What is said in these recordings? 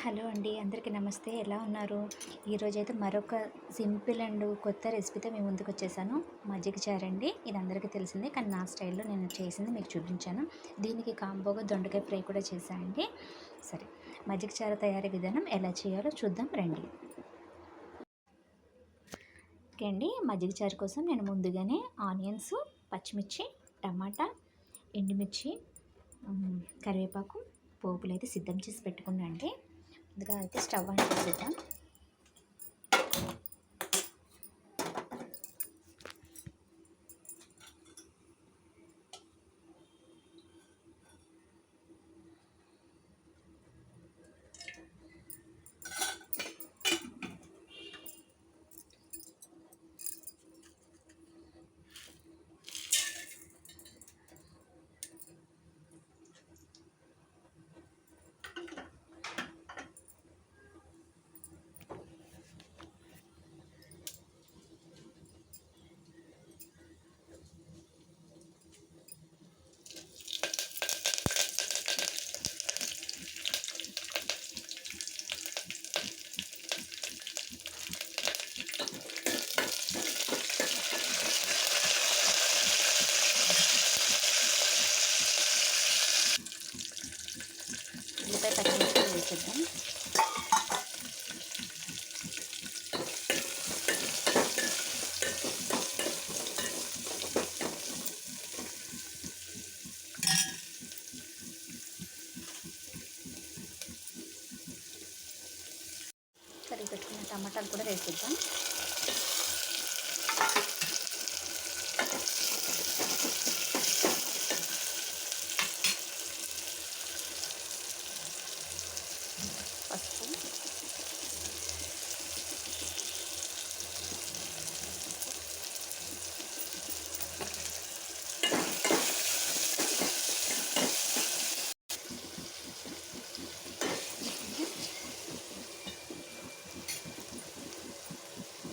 Hello అండి, అందరికీ నమస్తే. ఎలా ఉన్నారు? ఈరోజైతే మరొక సింపుల్ అండ్ కొత్త రెసిపీతో మీ ముందుకు వచ్చేసాను. మజ్జిగ చారు అండి. ఇది అందరికీ తెలిసిందే, కానీ నా స్టైల్లో నేను చేసింది మీకు చూపించాను. దీనికి కాంబోగా దొండకాయ ఫ్రై కూడా చేశాను అండి. సరే, మజ్జిగ చారు తయారీ విధానం ఎలా చేయాలో చూద్దాం రండి. ఓకే అండి, మజ్జిగ చారు కోసం నేను ముందుగానే ఆనియన్స్, పచ్చిమిర్చి, టమాటా, ఎండుమిర్చి, కరివేపాకు, పోపులు అయితే సిద్ధం చేసి పెట్టుకున్నా అండి. ముందుగా అయితే స్టవ్ ఆన్ చేసేద్దాం. ఉల్లిపాయ పచ్చిమిర్చి వేసేద్దాం. కడిగి పెట్టుకున్న టమాటాలు కూడా వేసేద్దాం. పసుపు,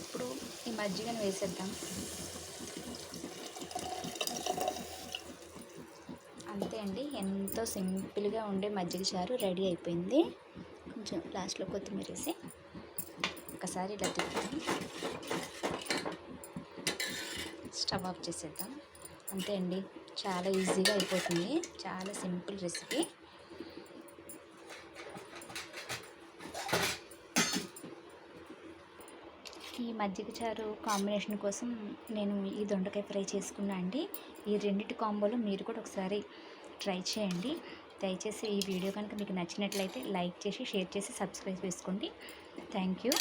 ఇప్పుడు ఈ మజ్జిగను వేసేద్దాం. అంతే అండి, ఎంతో సింపుల్గా ఉండే మజ్జిగ చారు రెడీ అయిపోయింది. కొంచెం లాస్ట్లో కొత్తిమీర వేసి ఒకసారి ఇలా తిప్పుతాం. స్టవ్ ఆఫ్ చేసేద్దాం. అంతే అండి, చాలా ఈజీగా అయిపోతుంది. చాలా సింపుల్ రెసిపీ. ఈ మజ్జిగ చారు కాంబినేషన్ కోసం నేను ఈ దొండకాయ ఫ్రై చేసుకున్నా అండి. ఈ రెండిటి కాంబోలో మీరు కూడా ఒకసారి ట్రై చేయండి. దయచేసి ఈ వీడియో కనుక మీకు నచ్చినట్లయితే లైక్ చేసి, షేర్ చేసి, సబ్స్క్రైబ్ చేసుకోండి. Thank you.